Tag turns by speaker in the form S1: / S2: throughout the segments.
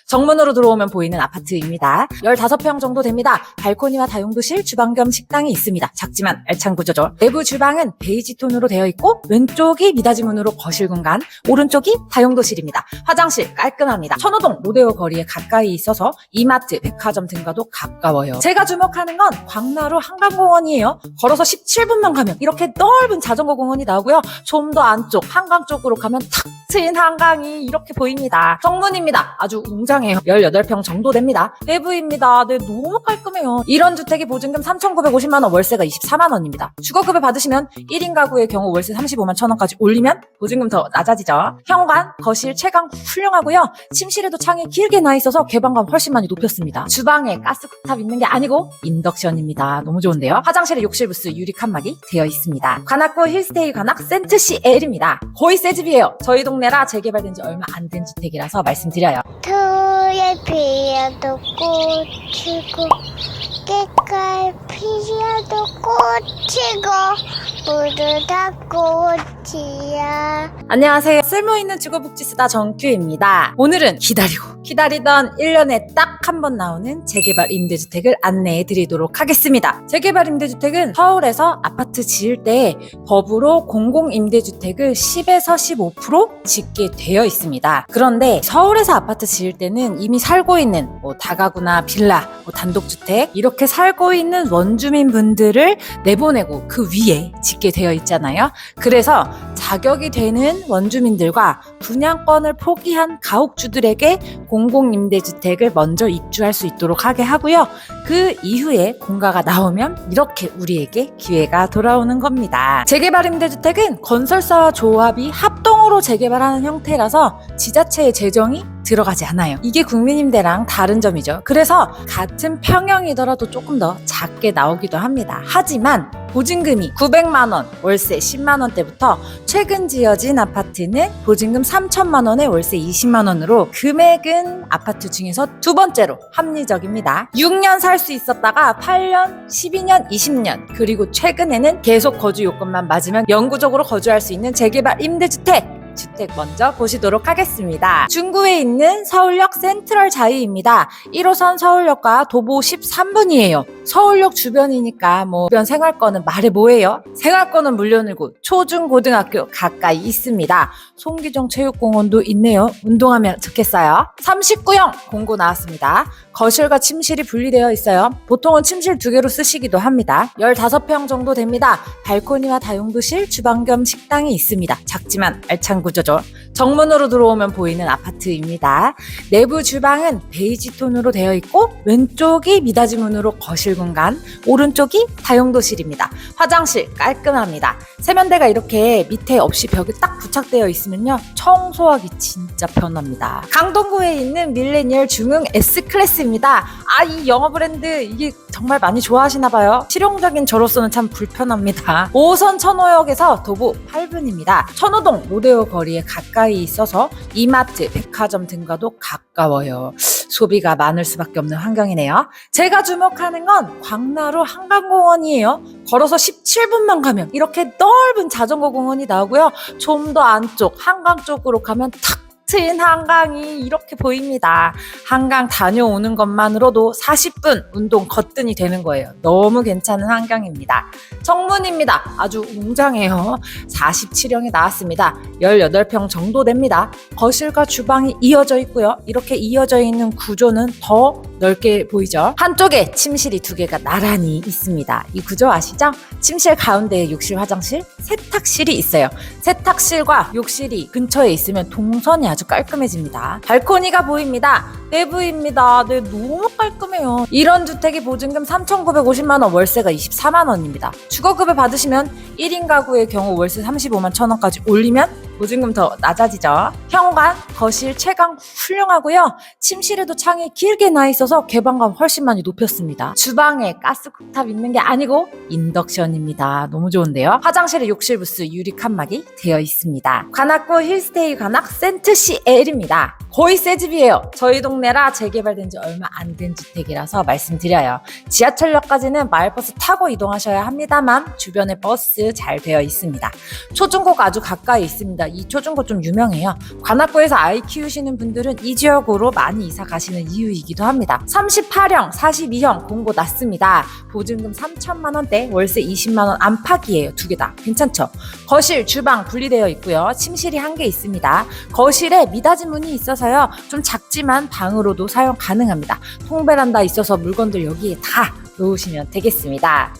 S1: 정문으로 들어오면 보이는 아파트입니다. 15평 정도 됩니다. 발코니와 다용도실, 주방 겸 식당이 있습니다. 작지만 알찬 구조죠. 내부 주방은 베이지 톤으로 되어 있고 왼쪽이 미닫이 문으로 거실 공간, 오른쪽이 다용도실입니다. 화장실 깔끔합니다. 천호동 로데오 거리에 가까이 있어서 이마트, 백화점 등과도 가까워요. 제가 주목하는 건 광나루 한강공원이에요. 걸어서 17분만 가면 이렇게 넓은 자전거 공원이 나오고요. 좀 더 안쪽 한강 쪽으로 가면 탁 트인 한강이 이렇게 보입니다. 정문입니다. 아주 웅장해요. 18평 정도 됩니다. 내부입니다. 네, 너무 깔끔해요. 이런 주택이 보증금 3,950만원, 월세가 24만원입니다. 주거급여 받으시면 1인 가구의 경우 월세 35만 1,000원까지 올리면 보증금 더 낮아지죠. 현관, 거실, 채광 훌륭하고요. 침실에도 창이 길게 나 있어서 개방감 훨씬 많이 높였습니다. 주방에 가스 쿡탑 있는 게 아니고 인덕션입니다. 너무 좋은데요. 화장실에 욕실 부스 유리 칸막이 되어 있습니다. 관악구 힐스테이 관악 센트CL입니다. 거의 새 집이에요. 저희 동네라 재개발된 지 얼마 안 된 주택이라서 말씀드려요.
S2: 토에 피어도 꽃이고 깨깔 피어도 꽃이고 모두 다 꽃이야.
S1: 안녕하세요. 쓸모있는 주거복지수다 정큐입니다. 오늘은 기다리던 1년에 딱 한 번 나오는 재개발 임대주택을 안내해 드리도록 하겠습니다. 재개발 임대주택은 서울에서 아파트 지을 때 법으로 공공임대주택을 10에서 15% 짓게 되어 있습니다. 그런데 서울에서 아파트 지을 때는 이미 살고 있는 다가구나 빌라, 단독주택 이렇게 살고 있는 원주민분들을 내보내고 그 위에 짓게 되어 있잖아요. 그래서 자격이 되는 원주민들과 분양권을 포기한 가옥주들에게 공공임대주택을 먼저 입주할 수 있도록 하게 하고요. 그 이후에 공가가 나오면 이렇게 우리에게 기회가 돌아오는 겁니다. 재개발 임대주택은 건설사와 조합이 합동으로 재개발하는 형태라서 지자체의 재정이 들어가지 않아요. 이게 국민임대랑 다른 점이죠. 그래서 같은 평형이더라도 조금 더 작게 나오기도 합니다. 하지만 보증금이 900만원, 월세 10만원대부터 최근 지어진 아파트는 보증금 3천만원에 월세 20만원으로 금액은 아파트 중에서 두 번째로 합리적입니다. 6년 살 수 있었다가 8년, 12년, 20년 그리고 최근에는 계속 거주 요건만 맞으면 영구적으로 거주할 수 있는 재개발 임대주택 주택 먼저 보시도록 하겠습니다. 중구에 있는 서울역 센트럴 자이입니다. 1호선 서울역과 도보 13분이에요. 서울역 주변이니까 주변 생활권은 말해 뭐해요? 생활권은 물론이고 초중고등학교 가까이 있습니다. 송기종 체육공원도 있네요. 운동하면 좋겠어요. 39형 공고 나왔습니다. 거실과 침실이 분리되어 있어요. 보통은 침실 2개로 쓰시기도 합니다. 15평 정도 됩니다. 발코니와 다용도실, 주방 겸 식당이 있습니다. 작지만 알찬 구조죠. 정문으로 들어오면 보이는 아파트입니다. 내부 주방은 베이지 톤으로 되어 있고 왼쪽이 미닫이 문으로 거실 공간, 오른쪽이 다용도실입니다. 화장실 깔끔합니다. 세면대가 이렇게 밑에 없이 벽에 딱 부착되어 있으면요. 청소하기 진짜 편합니다. 강동구에 있는 밀레니얼 중흥 S클래스입니다. 이 영어 브랜드 이게 정말 많이 좋아하시나 봐요. 실용적인 저로서는 참 불편합니다. 5호선 천호역에서 도보 8분입니다. 천호동 로데오 거리에 가까이 있어서 이마트, 백화점 등과도 가까워요. 소비가 많을 수밖에 없는 환경이네요. 제가 주목하는 건 광나루 한강공원이에요. 걸어서 17분만 가면 이렇게 넓은 자전거 공원이 나오고요. 좀 더 안쪽 한강 쪽으로 가면 탁 트인 한강이 이렇게 보입니다. 한강 다녀오는 것만으로도 40분 운동 거뜬히 되는 거예요. 너무 괜찮은 환경입니다. 정문입니다. 아주 웅장해요. 47형이 나왔습니다. 18평 정도 됩니다. 거실과 주방이 이어져 있고요. 이렇게 이어져 있는 구조는 더 넓게 보이죠. 한쪽에 침실이 2개가 나란히 있습니다. 이 구조 아시죠? 침실 가운데에 욕실, 화장실, 세탁실이 있어요. 세탁실과 욕실이 근처에 있으면 동선이 아주 깔끔해집니다. 발코니가 보입니다. 내부입니다. 네, 너무 깔끔해요. 이런 주택이 보증금 3,950만원, 월세가 24만원입니다. 주거급여 받으시면 1인 가구의 경우 월세 35만 1,000원까지 올리면 보증금 더 낮아지죠. 현관, 거실, 채광 훌륭하고요. 침실에도 창이 길게 나 있어서 개방감 훨씬 많이 높였습니다. 주방에 가스 쿡탑 있는 게 아니고 인덕션입니다. 너무 좋은데요. 화장실에 욕실 부스 유리 칸막이 되어 있습니다. 관악구 힐스테이 관악 센트CL입니다. 거의 새 집이에요. 저희 동네 동네라 재개발된 지 얼마 안 된 주택이라서 말씀드려요. 지하철역까지는 마을버스 타고 이동하셔야 합니다만 주변에 버스 잘 되어 있습니다. 초중고가 아주 가까이 있습니다. 이 초중고 좀 유명해요. 관악구에서 아이 키우시는 분들은 이 지역으로 많이 이사 가시는 이유이기도 합니다. 38형, 42형 공고 났습니다. 보증금 3천만 원대, 월세 20만 원 안팎이에요. 두 개 다 괜찮죠? 거실, 주방 분리되어 있고요. 침실이 한 개 있습니다. 거실에 미닫이 문이 있어서요. 좀 작지만 방으로도 사용 가능합니다. 통베란다 있어서 물건들 여기에 다 놓으시면 되겠습니다.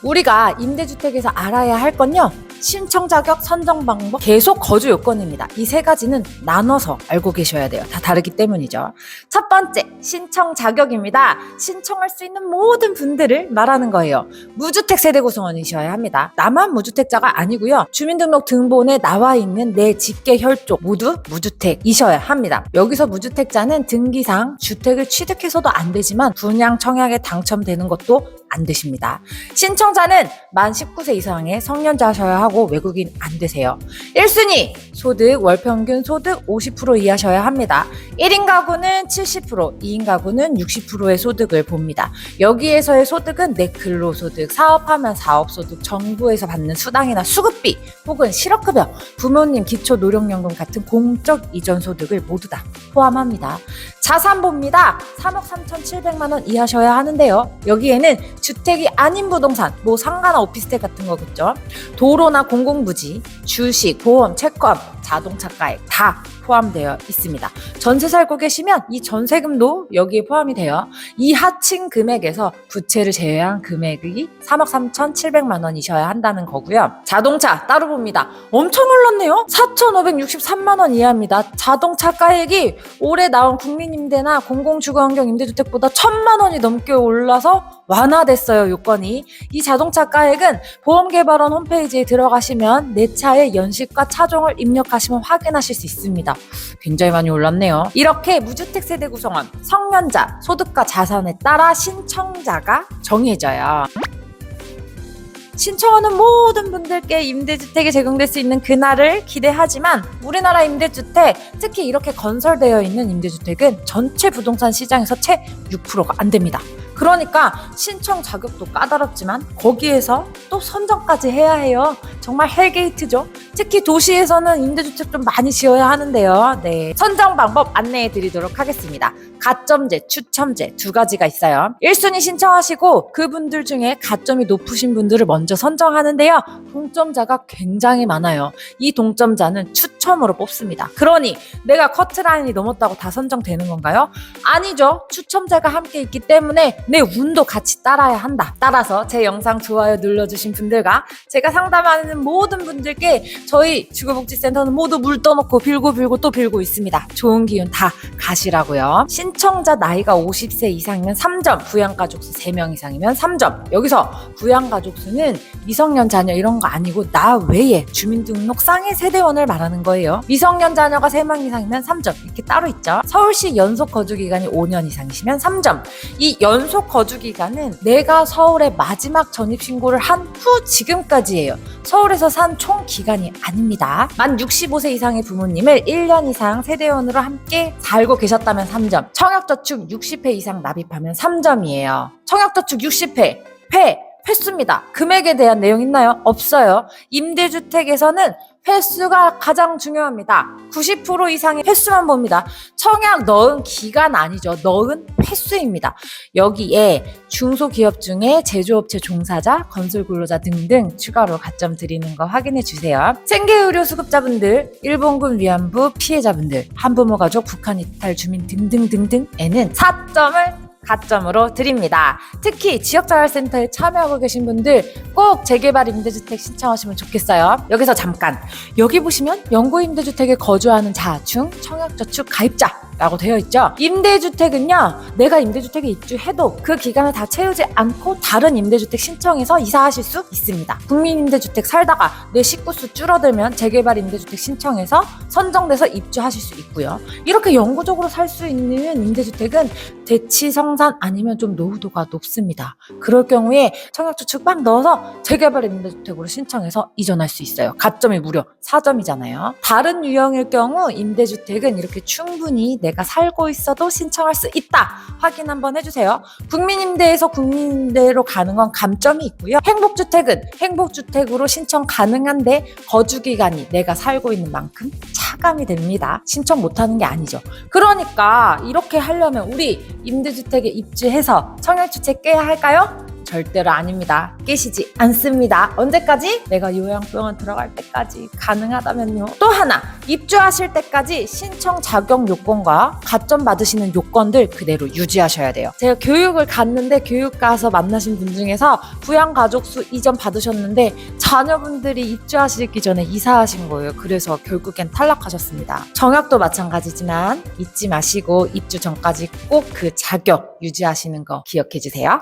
S1: 우리가 임대주택에서 알아야 할 건요. 신청 자격, 선정 방법, 계속 거주 요건입니다. 이 세 가지는 나눠서 알고 계셔야 돼요. 다 다르기 때문이죠. 첫 번째, 신청 자격입니다. 신청할 수 있는 모든 분들을 말하는 거예요. 무주택 세대 구성원이셔야 합니다. 나만 무주택자가 아니고요. 주민등록 등본에 나와 있는 내 직계 혈족 모두 무주택이셔야 합니다. 여기서 무주택자는 등기상 주택을 취득해서도 안 되지만 분양 청약에 당첨되는 것도 안 되십니다. 신청자는 만 19세 이상의 성년자셔야 하고 외국인 안 되세요. 1순위 소득, 월평균 소득 50% 이하셔야 합니다. 1인 가구는 70%, 2인 가구는 60%의 소득을 봅니다. 여기에서의 소득은 내 근로소득, 사업하면 사업소득, 정부에서 받는 수당이나 수급비 혹은 실업급여, 부모님 기초노령연금 같은 공적 이전 소득을 모두 다 포함합니다. 자산 봅니다. 3억 3,700만 원 이하셔야 하는데요. 여기에는 주택이 아닌 부동산, 뭐 상가나 오피스텔 같은 거겠죠. 도로나 공공부지, 주식, 보험, 채권, 자동차가액 다 포함되어 있습니다. 전세 살고 계시면 이 전세금도 여기에 포함이 돼요. 이 하층 금액에서 부채를 제외한 금액이 3억 3,700만 원이셔야 한다는 거고요. 자동차 따로 봅니다. 엄청 올랐네요. 4,563만 원 이하입니다. 자동차 가액이 올해 나온 국민임대나 공공주거환경 임대주택보다 1,000만 원이 넘게 올라서 완화됐어요. 요건이. 이 자동차 가액은 보험개발원 홈페이지에 들어가시면 내 차의 연식과 차종을 입력하시면 확인하실 수 있습니다. 굉장히 많이 올랐네요. 이렇게 무주택 세대 구성원, 성년자, 소득과 자산에 따라 신청자가 정해져요. 신청하는 모든 분들께 임대주택이 제공될 수 있는 그날을 기대하지만 우리나라 임대주택, 특히 이렇게 건설되어 있는 임대주택은 전체 부동산 시장에서 채 6%가 안 됩니다. 그러니까 신청 자격도 까다롭지만 거기에서 또 선정까지 해야 해요. 정말 헬게이트죠. 특히 도시에서는 임대주택 좀 많이 지어야 하는데요. 네, 선정 방법 안내해 드리도록 하겠습니다. 가점제, 추첨제 두 가지가 있어요. 1순위 신청하시고 그분들 중에 가점이 높으신 분들을 먼저 선정하는데요. 동점자가 굉장히 많아요. 이 동점자는 추첨으로 뽑습니다. 그러니 내가 커트라인이 넘었다고 다 선정되는 건가요? 아니죠. 추첨자가 함께 있기 때문에 내 운도 같이 따라야 한다. 따라서 제 영상 좋아요 눌러주신 분들과 제가 상담하는 모든 분들께 저희 주거복지센터는 모두 물 떠놓고 빌고 또 빌고 있습니다. 좋은 기운 다 가시라고요. 신청자 나이가 50세 이상이면 3점, 부양가족수 3명 이상이면 3점. 여기서 부양가족수는 미성년 자녀 이런 거 아니고 나 외에 주민등록 상해 세대원을 말하는 거예요. 미성년 자녀가 3명 이상이면 3점 이렇게 따로 있죠. 서울시 연속 거주기간이 5년 이상이시면 3점. 이 연속 거주기간은 내가 서울에 마지막 전입신고를 한 후 지금까지예요. 서울에서 산 총 기간이 아닙니다. 만 65세 이상의 부모님을 1년 이상 세대원으로 함께 살고 계셨다면 3점. 청약저축 60회 이상 납입하면 3점이에요. 청약저축 60회, 횟수입니다. 금액에 대한 내용 있나요? 없어요. 임대주택에서는 횟수가 가장 중요합니다. 90% 이상의 횟수만 봅니다. 청약 넣은 기간 아니죠. 넣은 횟수입니다. 여기에 중소기업 중에 제조업체 종사자, 건설근로자 등등 추가로 가점 드리는 거 확인해 주세요. 생계의료 수급자분들, 일본군 위안부 피해자분들, 한부모 가족, 북한 이탈 주민 등등등등에는 4점을 가점으로 드립니다. 특히 지역자활센터에 참여하고 계신 분들 꼭 재개발 임대주택 신청하시면 좋겠어요. 여기서 잠깐, 여기 보시면 영구임대주택에 거주하는 자충 청약저축 가입자라고 되어 있죠. 임대주택은요, 내가 임대주택에 입주해도 그 기간을 다 채우지 않고 다른 임대주택 신청해서 이사하실 수 있습니다. 국민임대주택 살다가 내 식구수 줄어들면 재개발 임대주택 신청해서 선정돼서 입주하실 수 있고요. 이렇게 영구적으로 살 수 있는 임대주택은 대치성 부동산 아니면 좀 노후도가 높습니다. 그럴 경우에 청약저축 막 넣어서 재개발 임대주택으로 신청해서 이전할 수 있어요. 가점이 무려 4점이잖아요. 다른 유형일 경우 임대주택은 이렇게 충분히 내가 살고 있어도 신청할 수 있다. 확인 한번 해주세요. 국민임대에서 국민임대로 가는 건 감점이 있고요. 행복주택은 행복주택으로 신청 가능한데 거주기간이 내가 살고 있는 만큼 차감이 됩니다. 신청 못하는 게 아니죠. 그러니까 이렇게 하려면 우리 임대주택에 입주해서 청약주택 깨야 할까요? 절대로 아닙니다. 깨시지 않습니다. 언제까지? 내가 요양병원 들어갈 때까지 가능하다면요. 또 하나, 입주하실 때까지 신청 자격 요건과 가점 받으시는 요건들 그대로 유지하셔야 돼요. 제가 교육을 갔는데 교육 가서 만나신 분 중에서 부양가족수 이전 받으셨는데 자녀분들이 입주하시기 전에 이사하신 거예요. 그래서 결국엔 탈락하셨습니다. 정약도 마찬가지지만 잊지 마시고 입주 전까지 꼭 그 자격 유지하시는 거 기억해 주세요.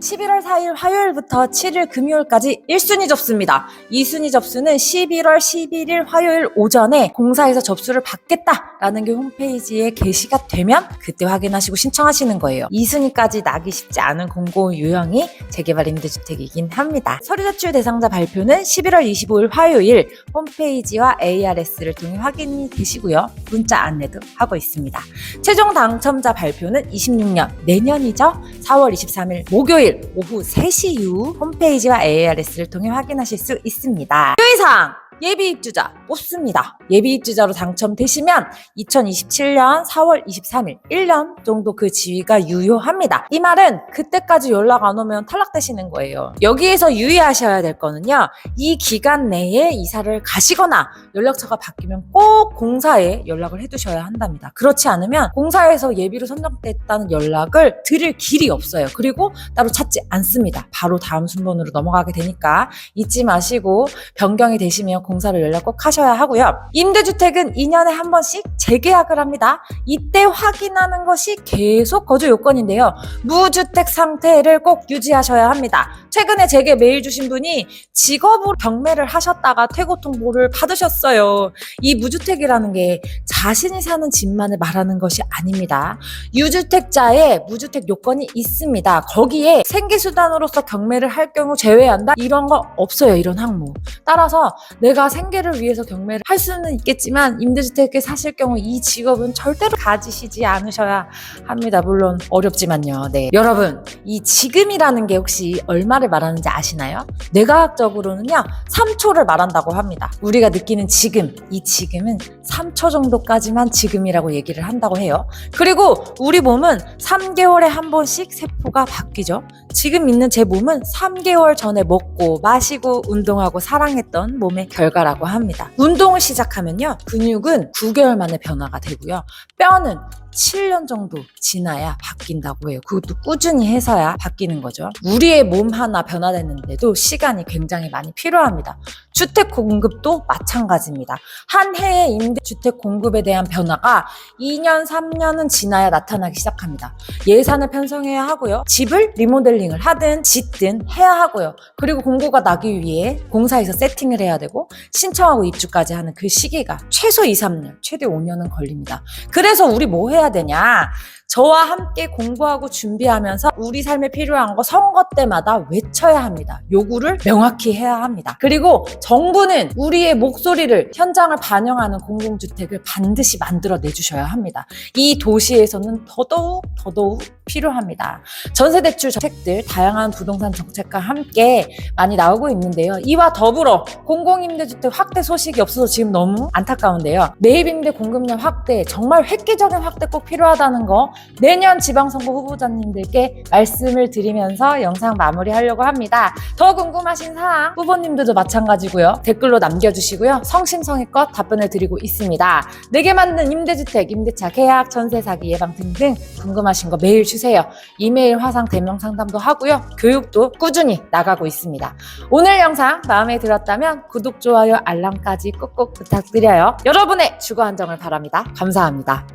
S1: 11월 4일 화요일부터 7일 금요일까지 1순위 접수입니다. 2순위 접수는 11월 11일 화요일 오전에 공사에서 접수를 받겠다라는 게 홈페이지에 게시가 되면 그때 확인하시고 신청하시는 거예요. 2순위까지 나기 쉽지 않은 공고 유형이 재개발 임대주택이긴 합니다. 서류 제출 대상자 발표는 11월 25일 화요일 홈페이지와 ARS를 통해 확인이 되시고요. 문자 안내도 하고 있습니다. 최종 당첨자 발표는 26년 내년이죠. 4월 23일 목요일 오후 3시 이후 홈페이지와 ARS를 통해 확인하실 수 있습니다. 유의사항! 예비 입주자 뽑습니다. 예비 입주자로 당첨되시면 2027년 4월 23일 1년 정도 그 지위가 유효합니다. 이 말은 그때까지 연락 안 오면 탈락되시는 거예요. 여기에서 유의하셔야 될 거는요. 이 기간 내에 이사를 가시거나 연락처가 바뀌면 꼭 공사에 연락을 해두셔야 한답니다. 그렇지 않으면 공사에서 예비로 선정됐다는 연락을 드릴 길이 없어요. 그리고 따로 찾지 않습니다. 바로 다음 순번으로 넘어가게 되니까 잊지 마시고 변경이 되시면 공사를 연락 꼭 하셔야 하고요. 임대주택은 2년에 한 번씩 재계약을 합니다. 이때 확인하는 것이 계속 거주 요건인데요. 무주택 상태를 꼭 유지하셔야 합니다. 최근에 제게 메일 주신 분이 직업으로 경매를 하셨다가 퇴고 통보를 받으셨어요. 이 무주택이라는 게 자신이 사는 집만을 말하는 것이 아닙니다. 유주택자의 무주택 요건이 있습니다. 거기에 생계수단으로서 경매를 할 경우 제외한다? 이런 거 없어요. 이런 항목. 따라서 내가 생계를 위해서 경매를 할 수는 있겠지만 임대주택에 사실 경우 이 직업은 절대로 가지시지 않으셔야 합니다. 물론 어렵지만요. 네. 여러분, 이 지금이라는 게 혹시 얼마를 말하는지 아시나요? 뇌과학적으로는요 3초를 말한다고 합니다. 우리가 느끼는 지금, 이 지금은 3초 정도까지만 지금이라고 얘기를 한다고 해요. 그리고 우리 몸은 3개월에 한 번씩 세포가 바뀌죠. 지금 있는 제 몸은 3개월 전에 먹고 마시고 운동하고 사랑했던 몸의 결과라고 합니다. 운동을 시작하면요 근육은 9개월 만에 변화가 되고요. 뼈는 7년 정도 지나야 바뀐다고 해요. 그것도 꾸준히 해서야 바뀌는 거죠. 우리의 몸 하나 변화되는데도 시간이 굉장히 많이 필요합니다. 주택 공급도 마찬가지입니다. 한 해의 임대주택 공급에 대한 변화가 2년, 3년은 지나야 나타나기 시작합니다. 예산을 편성해야 하고요. 집을 리모델링을 하든 짓든 해야 하고요. 그리고 공고가 나기 위해 공사에서 세팅을 해야 되고 신청하고 입주까지 하는 그 시기가 최소 2, 3년, 최대 5년은 걸립니다. 그래서 우리 뭐 해야 되냐? 저와 함께 공부하고 준비하면서 우리 삶에 필요한 거 선거 때마다 외쳐야 합니다. 요구를 명확히 해야 합니다. 그리고 정부는 우리의 목소리를 현장을 반영하는 공공주택을 반드시 만들어 내주셔야 합니다. 이 도시에서는 더더욱 필요합니다. 전세대출 정책들, 다양한 부동산 정책과 함께 많이 나오고 있는데요. 이와 더불어 공공임대주택 확대 소식이 없어서 지금 너무 안타까운데요. 매입임대 공급량 확대, 정말 획기적인 확대 꼭 필요하다는 거 내년 지방선거 후보자님들께 말씀을 드리면서 영상 마무리하려고 합니다. 더 궁금하신 사항 후보님들도 마찬가지고요. 댓글로 남겨주시고요. 성심성의껏 답변을 드리고 있습니다. 내게 맞는 임대주택, 임대차 계약, 전세 사기 예방 등등 궁금하신 거 메일 주세요. 이메일 화상 대면 상담도 하고요. 교육도 꾸준히 나가고 있습니다. 오늘 영상 마음에 들었다면 구독, 좋아요, 알람까지 꾹꾹 부탁드려요. 여러분의 주거 안정을 바랍니다. 감사합니다.